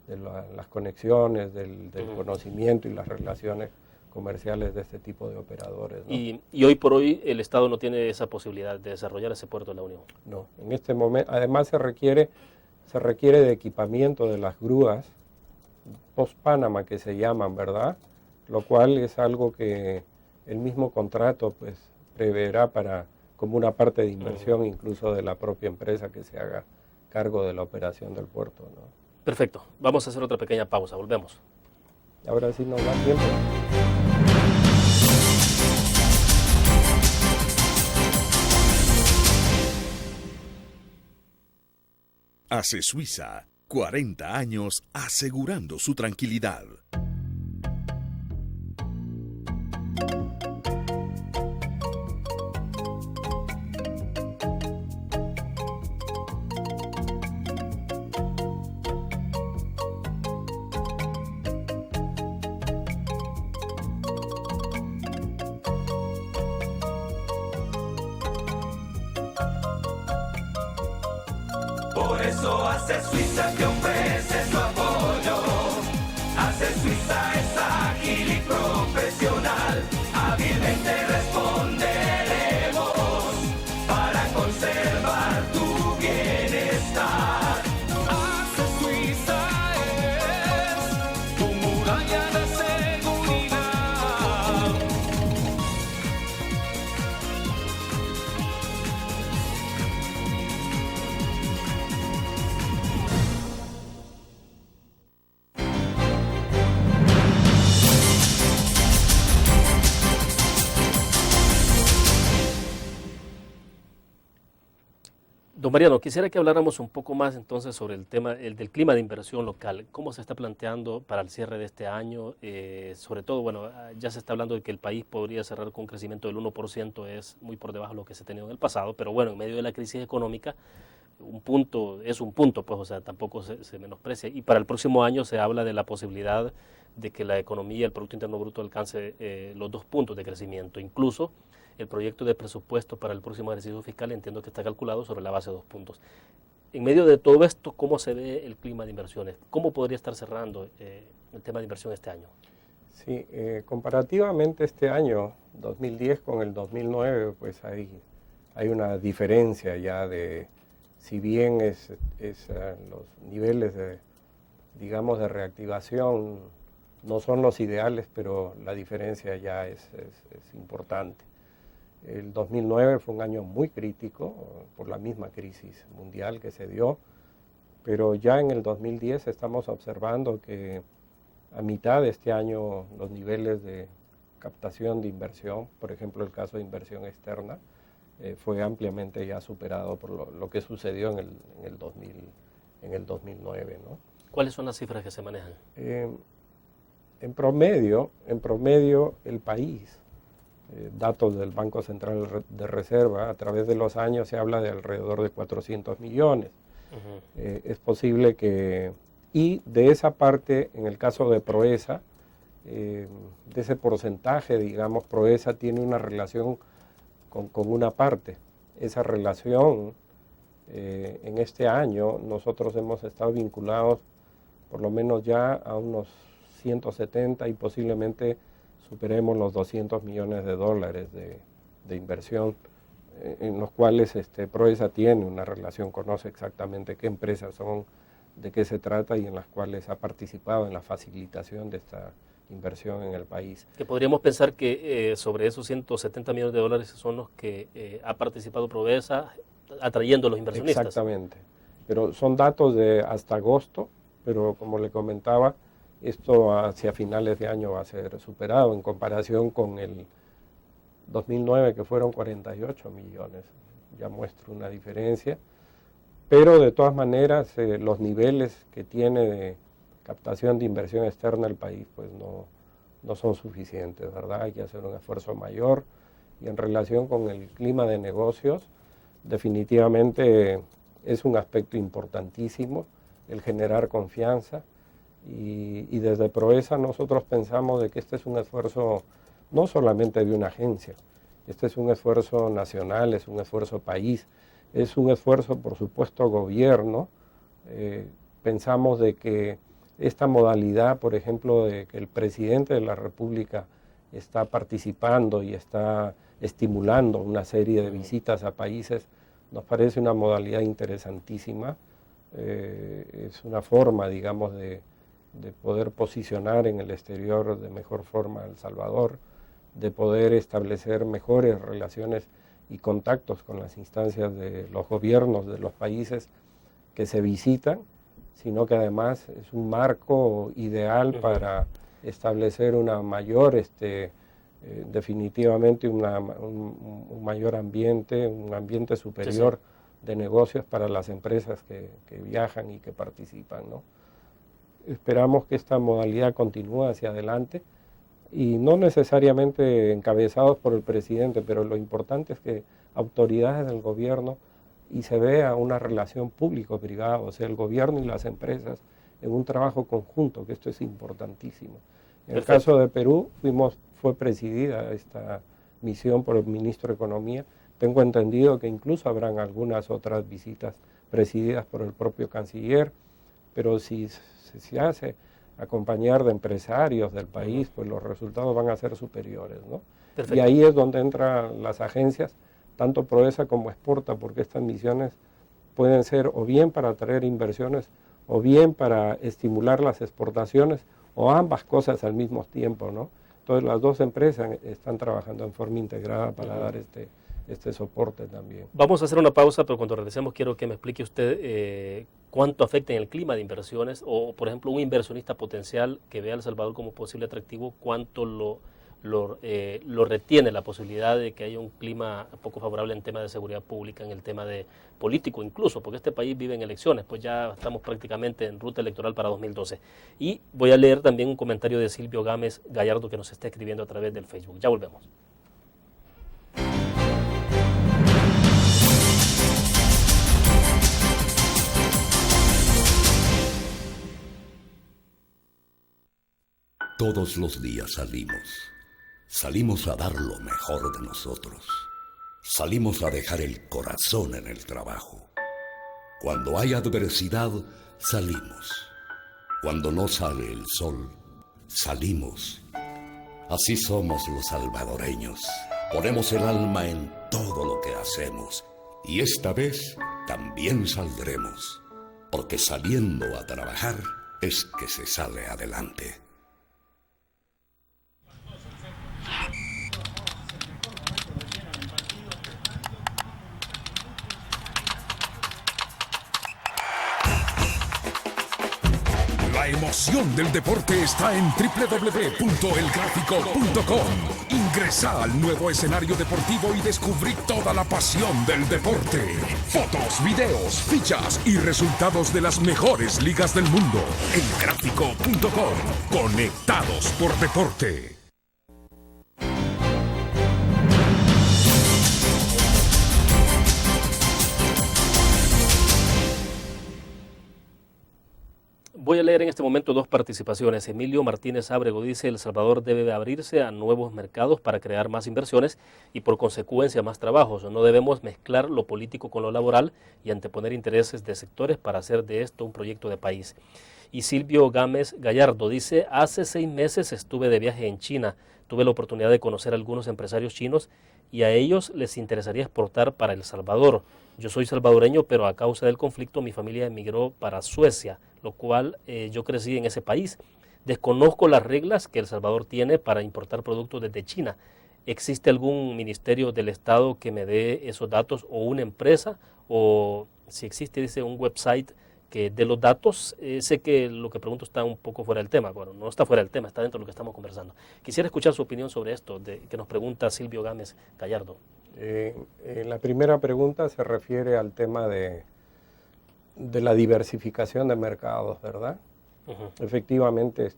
de las conexiones, del conocimiento y las relaciones comerciales de este tipo de operadores, ¿no? Y hoy por hoy el Estado no tiene esa posibilidad de desarrollar ese puerto de la Unión. No, en este momento, además se requiere de equipamiento de las grúas post-Panamá que se llaman, ¿verdad? Lo cual es algo que el mismo contrato pues preverá como una parte de inversión incluso de la propia empresa que se haga cargo de la operación del puerto, ¿no? Perfecto, vamos a hacer otra pequeña pausa, volvemos. Ahora sí nos da tiempo. Hace Suiza 40 años asegurando su tranquilidad. Por eso hace Suiza te ofrece su apoyo. Hace Suiza es ágil y profesional. Hábilmente responderemos para conservar tu bienestar. Hace Suiza es tu muralla de seguridad. Don Mariano, quisiera que habláramos un poco más entonces sobre el tema del clima de inversión local. ¿Cómo se está planteando para el cierre de este año? Sobre todo, bueno, ya se está hablando de que el país podría cerrar con un crecimiento del 1%, es muy por debajo de lo que se ha tenido en el pasado, pero bueno, en medio de la crisis económica, un punto es un punto, pues, o sea, tampoco se menosprecia. Y para el próximo año se habla de la posibilidad de que la economía, el Producto Interno Bruto alcance los 2 puntos de crecimiento. Incluso el proyecto de presupuesto para el próximo ejercicio fiscal entiendo que está calculado sobre la base de 2 puntos. En medio de todo esto, ¿cómo se ve el clima de inversiones? ¿Cómo podría estar cerrando el tema de inversión este año? Sí, comparativamente este año, 2010 con el 2009, pues hay una diferencia ya de, si bien los niveles de, digamos, de reactivación no son los ideales, pero la diferencia ya es importante. El 2009 fue un año muy crítico por la misma crisis mundial que se dio, pero ya en el 2010 estamos observando que a mitad de este año los niveles de captación de inversión, por ejemplo el caso de inversión externa, fue ampliamente ya superado por lo que sucedió en el 2009, ¿no? ¿Cuáles son las cifras que se manejan? En promedio el país, datos del Banco Central de Reserva, a través de los años se habla de alrededor de 400 millones. Es posible que, y de esa parte, en el caso de Proesa, de ese porcentaje, digamos, Proesa tiene una relación con una parte. Esa relación, en este año, nosotros hemos estado vinculados por lo menos ya a unos 170 y posiblemente superemos los 200 millones de dólares de inversión, en los cuales Proesa tiene una relación, conoce exactamente qué empresas son, de qué se trata y en las cuales ha participado en la facilitación de esta inversión en el país. Que podríamos pensar que sobre esos 170 millones de dólares son los que ha participado Proesa atrayendo a los inversionistas. Exactamente, pero son datos de hasta agosto, pero como le comentaba, esto hacia finales de año va a ser superado en comparación con el 2009 que fueron 48 millones, ya muestra una diferencia, pero de todas maneras los niveles que tiene de captación de inversión externa el país pues no son suficientes, ¿verdad? Hay que hacer un esfuerzo mayor y en relación con el clima de negocios definitivamente es un aspecto importantísimo el generar confianza. Y desde Proesa nosotros pensamos de que este es un esfuerzo no solamente de una agencia, este es un esfuerzo nacional, es un esfuerzo país, es un esfuerzo por supuesto gobierno. Pensamos de que esta modalidad, por ejemplo, de que el presidente de la República está participando y está estimulando una serie de visitas a países, nos parece una modalidad interesantísima, es una forma, digamos, de poder posicionar en el exterior de mejor forma a El Salvador, de poder establecer mejores relaciones y contactos con las instancias de los gobiernos de los países que se visitan, sino que además es un marco ideal para establecer una mayor, definitivamente un mayor ambiente, un ambiente superior de negocios para las empresas que viajan y que participan, ¿no? Esperamos que esta modalidad continúe hacia adelante y no necesariamente encabezados por el presidente, pero lo importante es que autoridades del gobierno y se vea una relación público-privada, o sea, el gobierno y las empresas en un trabajo conjunto, que esto es importantísimo. En el caso de Perú fue presidida esta misión por el ministro de Economía. Tengo entendido que incluso habrán algunas otras visitas presididas por el propio canciller, pero si se hace acompañar de empresarios del país, pues los resultados van a ser superiores, ¿no? Y ahí es donde entran las agencias, tanto Proesa como Exporta, porque estas misiones pueden ser o bien para atraer inversiones o bien para estimular las exportaciones o ambas cosas al mismo tiempo, ¿no? Entonces las dos empresas están trabajando en forma integrada para dar este soporte también. Vamos a hacer una pausa, pero cuando regresemos quiero que me explique usted cuánto afecta en el clima de inversiones o, por ejemplo, un inversionista potencial que vea a El Salvador como posible atractivo, cuánto lo lo retiene la posibilidad de que haya un clima poco favorable en tema de seguridad pública, en el tema de político incluso, porque este país vive en elecciones, pues ya estamos prácticamente en ruta electoral para 2012. Y voy a leer también un comentario de Silvio Gámez Gallardo que nos está escribiendo a través del Facebook. Ya volvemos. Todos los días salimos a dar lo mejor de nosotros, salimos a dejar el corazón en el trabajo. Cuando hay adversidad, salimos. Cuando no sale el sol, salimos. Así somos los salvadoreños. Ponemos el alma en todo lo que hacemos. Y esta vez también saldremos. Porque saliendo a trabajar es que se sale adelante. La emoción del deporte está en www.elgráfico.com. Ingresa al nuevo escenario deportivo y descubrí toda la pasión del deporte. Fotos, videos, fichas y resultados de las mejores ligas del mundo. Elgráfico.com. Conectados por deporte. Voy a leer en este momento dos participaciones. Emilio Martínez Ábrego dice: El Salvador debe abrirse a nuevos mercados para crear más inversiones y por consecuencia más trabajos. No debemos mezclar lo político con lo laboral y anteponer intereses de sectores para hacer de esto un proyecto de país. Y Silvio Gámez Gallardo dice: hace 6 meses estuve de viaje en China. Tuve la oportunidad de conocer a algunos empresarios chinos y a ellos les interesaría exportar para El Salvador. Yo soy salvadoreño, pero a causa del conflicto mi familia emigró para Suecia, lo cual yo crecí en ese país. Desconozco las reglas que El Salvador tiene para importar productos desde China. ¿Existe algún ministerio del Estado que me dé esos datos o una empresa? O si existe, dice, un website que dé los datos. Sé que lo que pregunto está un poco fuera del tema. Bueno, no está fuera del tema, está dentro de lo que estamos conversando. Quisiera escuchar su opinión sobre esto que nos pregunta Silvio Gámez Gallardo. La primera pregunta se refiere al tema de la diversificación de mercados, ¿verdad? Efectivamente,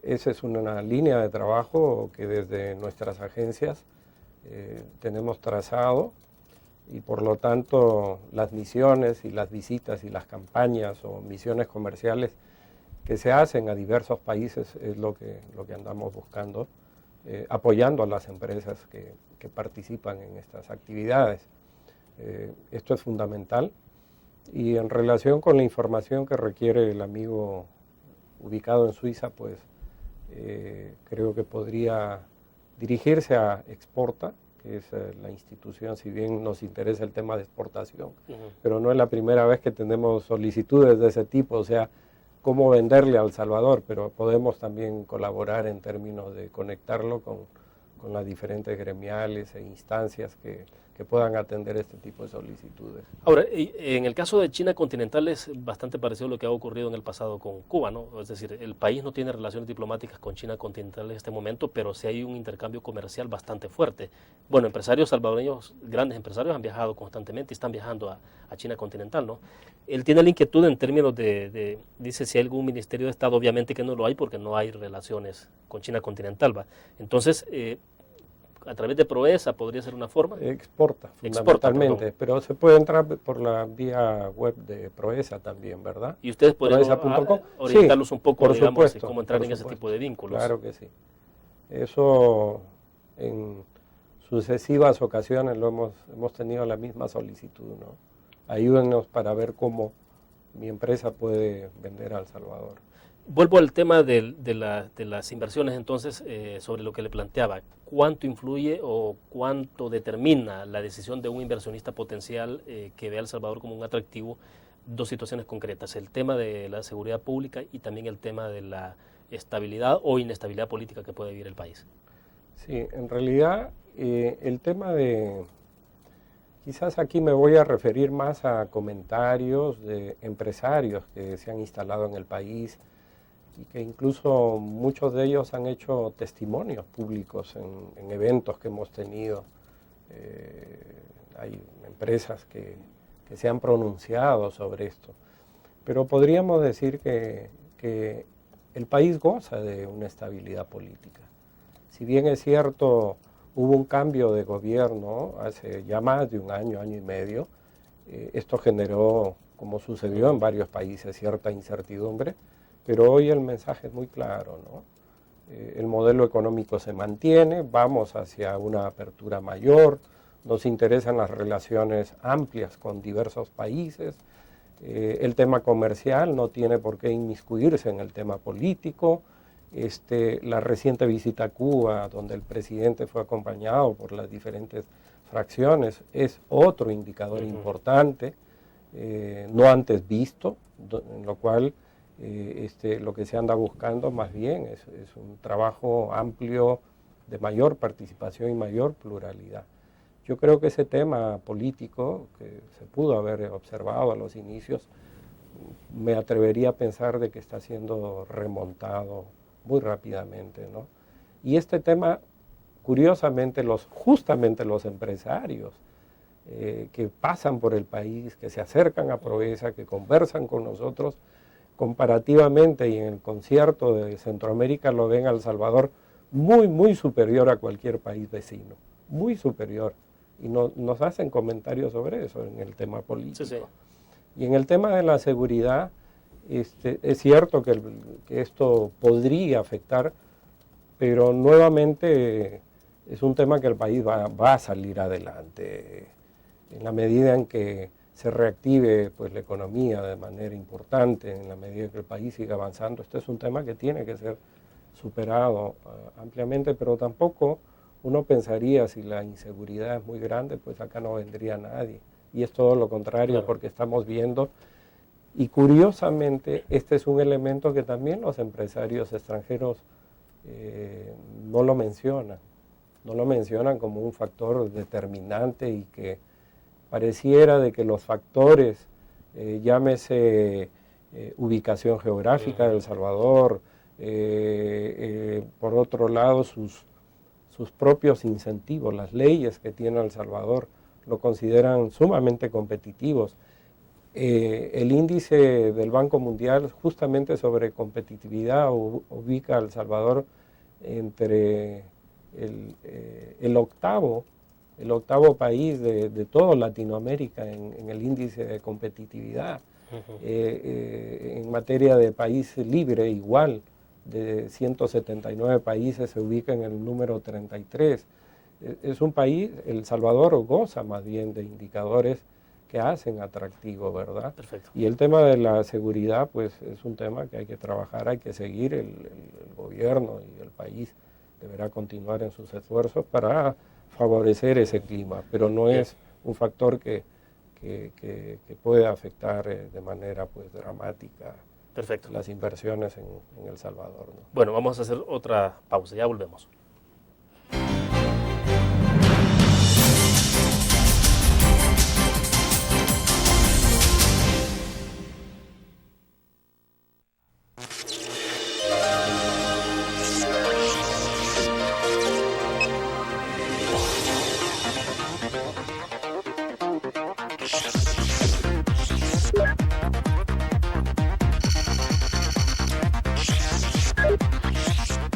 esa es una línea de trabajo que desde nuestras agencias tenemos trazado y por lo tanto las misiones y las visitas y las campañas o misiones comerciales que se hacen a diversos países es lo que andamos buscando, apoyando a las empresas que participan en estas actividades. Esto es fundamental. Y en relación con la información que requiere el amigo ubicado en Suiza, pues creo que podría dirigirse a Exporta, que es la institución, si bien nos interesa el tema de exportación, pero no es la primera vez que tenemos solicitudes de ese tipo, o sea, cómo venderle a El Salvador, pero podemos también colaborar en términos de conectarlo con las diferentes gremiales e instancias que puedan atender este tipo de solicitudes. Ahora, en el caso de China continental es bastante parecido a lo que ha ocurrido en el pasado con Cuba, ¿no? Es decir, el país no tiene relaciones diplomáticas con China continental en este momento, pero sí hay un intercambio comercial bastante fuerte. Bueno, empresarios salvadoreños, grandes empresarios han viajado constantemente y están viajando a China continental, ¿no? Él tiene la inquietud en términos dice si hay algún ministerio de Estado, obviamente que no lo hay porque no hay relaciones con China continental, ¿va? Entonces, a través de Proesa podría ser una forma. Exporta, fundamentalmente, pero se puede entrar por la vía web de Proesa también, ¿verdad? Y ustedes podrían orientarlos un poco, por digamos, supuesto, cómo entrar en ese tipo de vínculos. Claro que sí. Eso en sucesivas ocasiones hemos tenido la misma solicitud, ¿no? Ayúdennos para ver cómo mi empresa puede vender a El Salvador. Vuelvo al tema de las inversiones, entonces, sobre lo que le planteaba. ¿Cuánto influye o cuánto determina la decisión de un inversionista potencial que vea a El Salvador como un atractivo? Dos situaciones concretas, el tema de la seguridad pública y también el tema de la estabilidad o inestabilidad política que puede vivir el país. Sí, en realidad el tema de... Quizás aquí me voy a referir más a comentarios de empresarios que se han instalado en el país, y que incluso muchos de ellos han hecho testimonios públicos en eventos que hemos tenido. Hay empresas que se han pronunciado sobre esto, pero podríamos decir que el país goza de una estabilidad política. Si bien es cierto, hubo un cambio de gobierno hace ya más de un año, año y medio, esto generó, como sucedió en varios países, cierta incertidumbre, pero hoy el mensaje es muy claro, ¿no? El modelo económico se mantiene, vamos hacia una apertura mayor, nos interesan las relaciones amplias con diversos países, el tema comercial no tiene por qué inmiscuirse en el tema político. La reciente visita a Cuba, donde el presidente fue acompañado por las diferentes fracciones, es otro indicador importante, no antes visto, en lo cual lo que se anda buscando más bien es un trabajo amplio de mayor participación y mayor pluralidad. Yo creo que ese tema político, que se pudo haber observado a los inicios, me atrevería a pensar de que está siendo remontado muy rápidamente, ¿no? Y este tema, curiosamente, justamente los empresarios que pasan por el país, que se acercan a Proesa, que conversan con nosotros, comparativamente y en el concierto de Centroamérica lo ven a El Salvador muy, muy superior a cualquier país vecino, muy superior. Y nos hacen comentarios sobre eso en el tema político. Sí, sí. Y en el tema de la seguridad, es cierto que esto podría afectar, pero nuevamente es un tema que el país va a salir adelante. En la medida en que se reactive pues, la economía de manera importante, en la medida que el país siga avanzando, este es un tema que tiene que ser superado ampliamente, pero tampoco uno pensaría, si la inseguridad es muy grande, pues acá no vendría nadie. Y es todo lo contrario, claro, porque estamos viendo, y curiosamente, este es un elemento que también los empresarios extranjeros no lo mencionan. No lo mencionan como un factor determinante y que pareciera de que los factores, llámese ubicación geográfica de El Salvador, por otro lado sus propios incentivos, las leyes que tiene El Salvador, lo consideran sumamente competitivos. El índice del Banco Mundial justamente sobre competitividad ubica a El Salvador entre el octavo país de toda Latinoamérica en el índice de competitividad. En materia de país libre, igual, de 179 países se ubica en el número 33. Es un país, El Salvador goza más bien de indicadores que hacen atractivo, ¿verdad? Perfecto. Y el tema de la seguridad, pues es un tema que hay que trabajar, hay que seguir, el gobierno y el país deberá continuar en sus esfuerzos para favorecer ese clima, pero no es un factor que puede afectar de manera pues dramática. Perfecto. Las inversiones en El Salvador, ¿no? Bueno, vamos a hacer otra pausa, ya volvemos.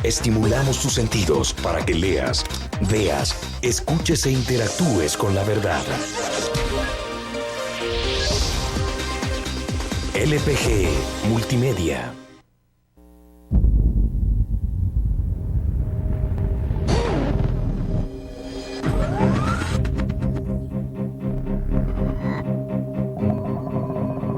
Estimulamos tus sentidos para que leas, veas, escuches e interactúes con la verdad. LPG Multimedia.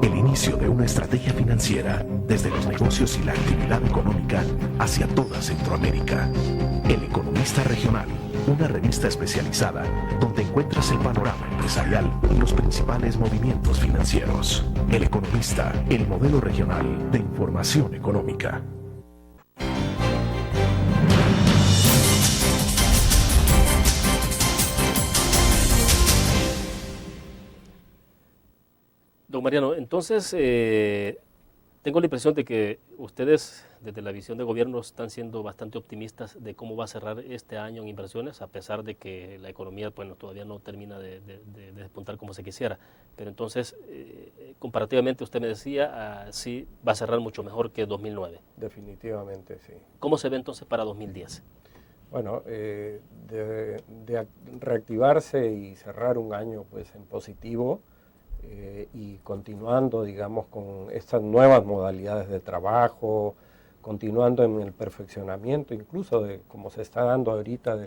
El inicio de una estrategia financiera desde los negocios y la actividad económica hacia toda Centroamérica. El Economista Regional, una revista especializada donde encuentras el panorama empresarial y los principales movimientos financieros. El Economista, el modelo regional de información económica. Don Mariano, entonces Tengo la impresión de que ustedes, desde la visión de gobierno, están siendo bastante optimistas de cómo va a cerrar este año en inversiones, a pesar de que la economía bueno, todavía no termina de despuntar como se quisiera. Pero entonces, comparativamente, usted me decía, sí va a cerrar mucho mejor que 2009. Definitivamente, sí. ¿Cómo se ve entonces para 2010? Bueno, de reactivarse y cerrar un año pues en positivo, y continuando, digamos, con estas nuevas modalidades de trabajo, continuando en el perfeccionamiento, incluso de como se está dando ahorita,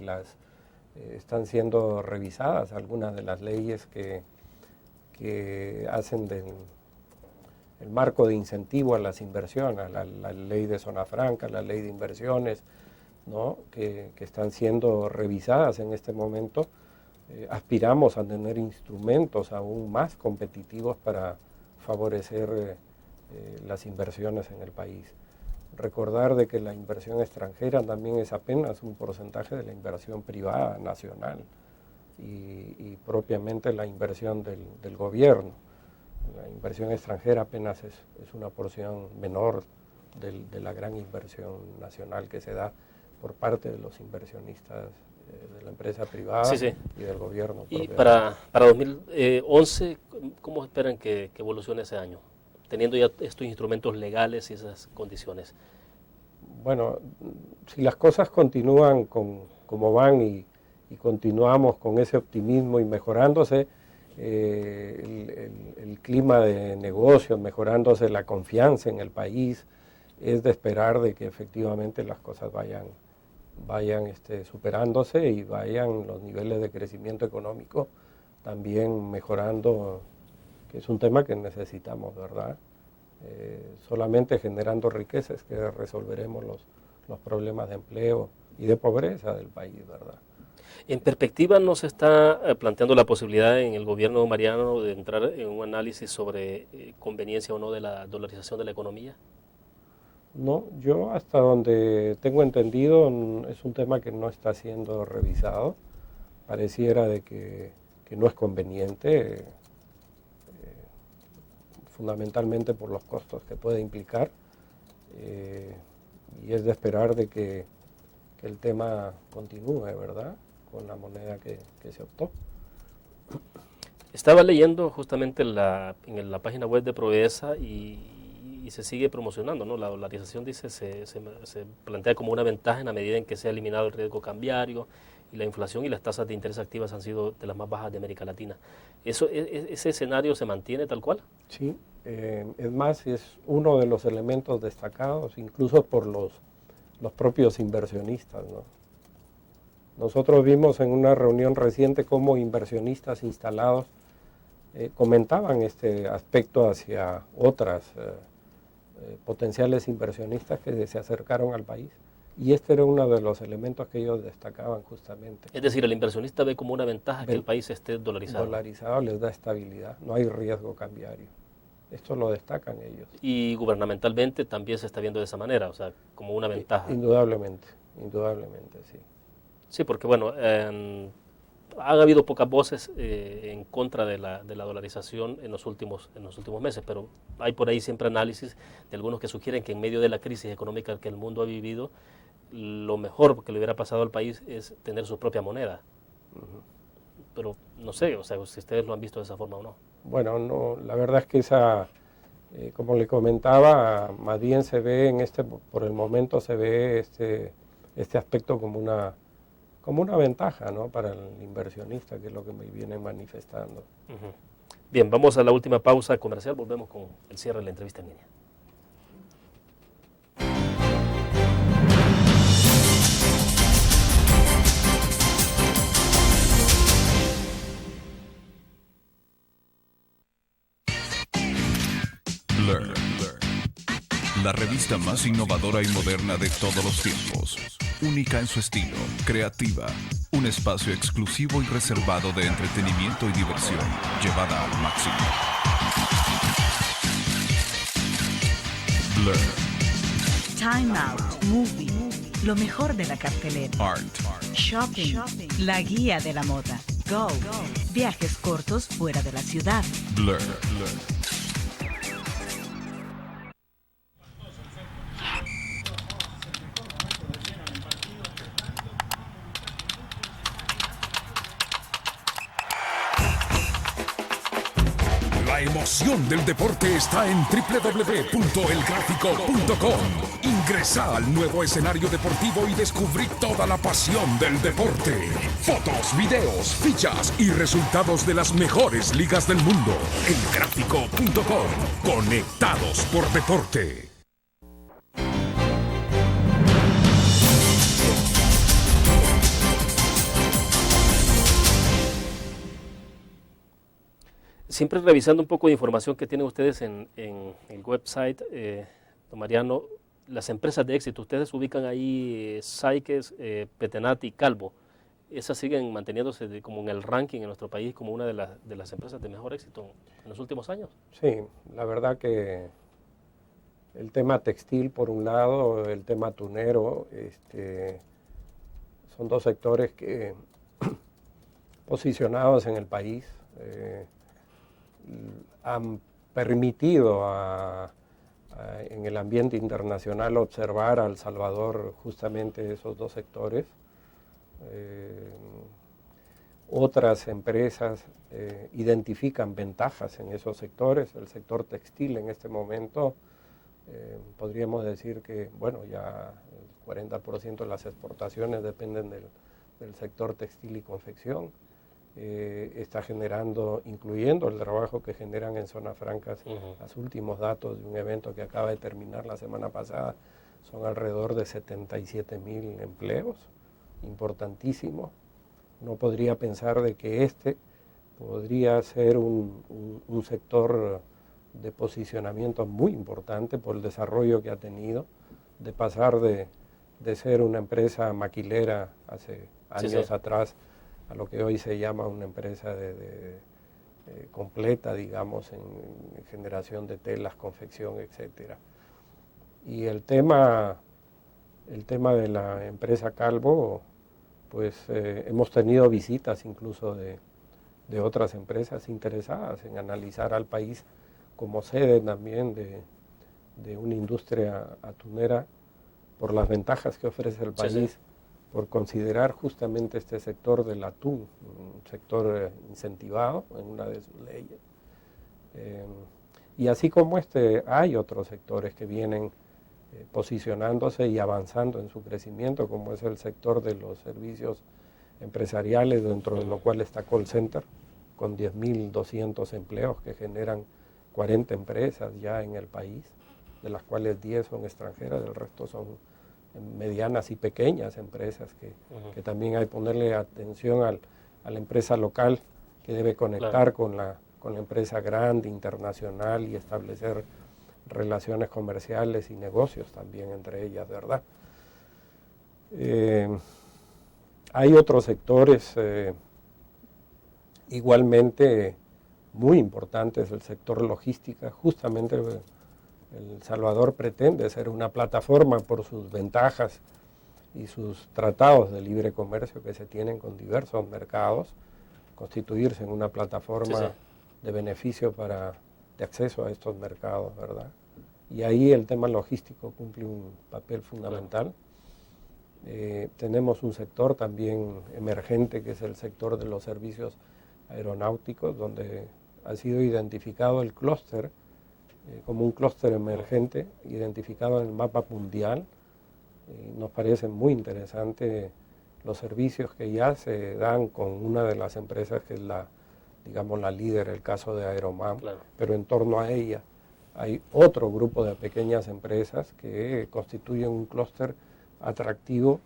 están siendo revisadas algunas de las leyes que hacen el marco de incentivo a las inversiones, la ley de zona franca, la ley de inversiones, ¿no? que están siendo revisadas en este momento. Aspiramos a tener instrumentos aún más competitivos para favorecer las inversiones en el país. Recordar de que la inversión extranjera también es apenas un porcentaje de la inversión privada nacional y propiamente la inversión del gobierno. La inversión extranjera apenas es una porción menor de la gran inversión nacional que se da por parte de los inversionistas de la empresa privada y del gobierno. Y para 2011, ¿cómo esperan que evolucione ese año? Teniendo ya estos instrumentos legales y esas condiciones. Bueno, si las cosas continúan como van y continuamos con ese optimismo y mejorándose el clima de negocios, mejorándose la confianza en el país, es de esperar de que efectivamente las cosas vayan superándose y vayan los niveles de crecimiento económico también mejorando, que es un tema que necesitamos, ¿verdad? Solamente generando riquezas que resolveremos los problemas de empleo y de pobreza del país, ¿verdad? En perspectiva, ¿no se está planteando la posibilidad en el gobierno mariano de entrar en un análisis sobre conveniencia o no de la dolarización de la economía? No, yo hasta donde tengo entendido es un tema que no está siendo revisado. Pareciera de que no es conveniente, fundamentalmente por los costos que puede implicar, y es de esperar de que el tema continúe, ¿verdad?, con la moneda que se optó. Estaba leyendo justamente en la página web de Provesa y se sigue promocionando, ¿no? La dolarización, dice, se plantea como una ventaja en la medida en que se ha eliminado el riesgo cambiario y la inflación y las tasas de interés activas han sido de las más bajas de América Latina. ¿Ese escenario se mantiene tal cual? Sí, es más, es uno de los elementos destacados, incluso por los propios inversionistas, ¿no? Nosotros vimos en una reunión reciente cómo inversionistas instalados comentaban este aspecto hacia otras potenciales inversionistas que se acercaron al país. Y este era uno de los elementos que ellos destacaban justamente. Es decir, el inversionista ve como una ventaja que el país esté dolarizado. Dolarizado les da estabilidad, no hay riesgo cambiario. Esto lo destacan ellos. Y gubernamentalmente también se está viendo de esa manera, o sea, como una ventaja. Indudablemente, sí. Sí, porque bueno, han habido pocas voces en contra de la dolarización en los últimos meses, pero hay por ahí siempre análisis de algunos que sugieren que en medio de la crisis económica que el mundo ha vivido, lo mejor que le hubiera pasado al país es tener su propia moneda. Pero no sé, o sea, si ustedes lo han visto de esa forma o no. Bueno, no, la verdad es que esa, como le comentaba, más bien se ve por el momento se ve este aspecto como una ventaja, ¿no?, para el inversionista, que es lo que me viene manifestando. Bien, vamos a la última pausa comercial, volvemos con el cierre de la entrevista en línea. Blur, la revista más innovadora y moderna de todos los tiempos. Única en su estilo, creativa, un espacio exclusivo y reservado de entretenimiento y diversión, llevada al máximo. Blur. Time Out, Movie, lo mejor de la cartelera. Art. Shopping, la guía de la moda. Go, viajes cortos fuera de la ciudad. Blur. La emoción del deporte está en www.elgráfico.com. Ingresa al nuevo escenario deportivo y descubrí toda la pasión del deporte. Fotos, videos, fichas y resultados de las mejores ligas del mundo. Elgráfico.com. Conectados por deporte. Siempre revisando un poco de información que tienen ustedes en el website, don Mariano, las empresas de éxito, ustedes ubican ahí Saikes, Petenati y Calvo. Esas siguen manteniéndose como en el ranking en nuestro país como una de las empresas de mejor éxito en los últimos años. Sí, la verdad que el tema textil por un lado, el tema tunero, son dos sectores que posicionados en el país han permitido en el ambiente internacional observar a El Salvador justamente esos dos sectores. Otras empresas identifican ventajas en esos sectores. El sector textil en este momento podríamos decir que, bueno, ya el 40% de las exportaciones dependen del sector textil y confección. Está generando, incluyendo el trabajo que generan en zonas francas, los últimos datos de un evento que acaba de terminar la semana pasada, son alrededor de 77,000 empleos, importantísimo. No podría pensar de que podría ser un sector de posicionamiento muy importante por el desarrollo que ha tenido, de pasar de ser una empresa maquilera hace años atrás, a lo que hoy se llama una empresa completa, digamos, en generación de telas, confección, etcétera. Y el tema de la empresa Calvo, pues hemos tenido visitas incluso de otras empresas interesadas en analizar al país como sede también de una industria atunera por las ventajas que ofrece el país. Por considerar justamente este sector del atún, un sector incentivado en una de sus leyes. Y así como hay otros sectores que vienen posicionándose y avanzando en su crecimiento, como es el sector de los servicios empresariales, dentro de lo cual está Call Center, con 10.200 empleos que generan 40 empresas ya en el país, de las cuales 10 son extranjeras, el resto son medianas y pequeñas empresas que también hay que ponerle atención a la empresa local que debe conectar con la empresa grande, internacional, y establecer relaciones comerciales y negocios también entre ellas, ¿verdad? Hay otros sectores igualmente muy importantes, el sector logística, justamente El Salvador pretende ser una plataforma por sus ventajas y sus tratados de libre comercio que se tienen con diversos mercados, constituirse en una plataforma de beneficio de acceso a estos mercados, ¿verdad? Y ahí el tema logístico cumple un papel fundamental. Tenemos un sector también emergente que es el sector de los servicios aeronáuticos, donde ha sido identificado el clúster como un clúster emergente identificado en el mapa mundial. Nos parece muy interesante los servicios que ya se dan con una de las empresas que es la líder, el caso de Aeromam, pero en torno a ella hay otro grupo de pequeñas empresas que constituyen un clúster atractivo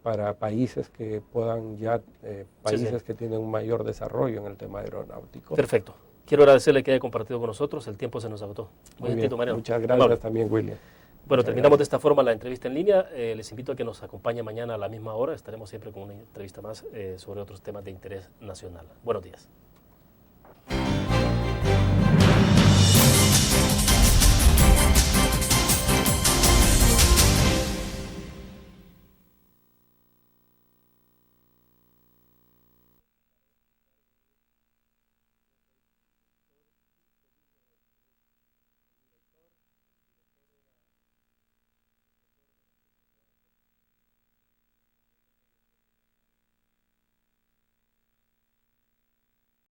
para países que puedan que tienen un mayor desarrollo en el tema aeronáutico. Perfecto. Quiero agradecerle que haya compartido con nosotros. El tiempo se nos agotó. Muy bien. Muchas gracias también, William. Bueno, terminamos de esta forma la entrevista en línea. Les invito a que nos acompañe mañana a la misma hora. Estaremos siempre con una entrevista más sobre otros temas de interés nacional. Buenos días.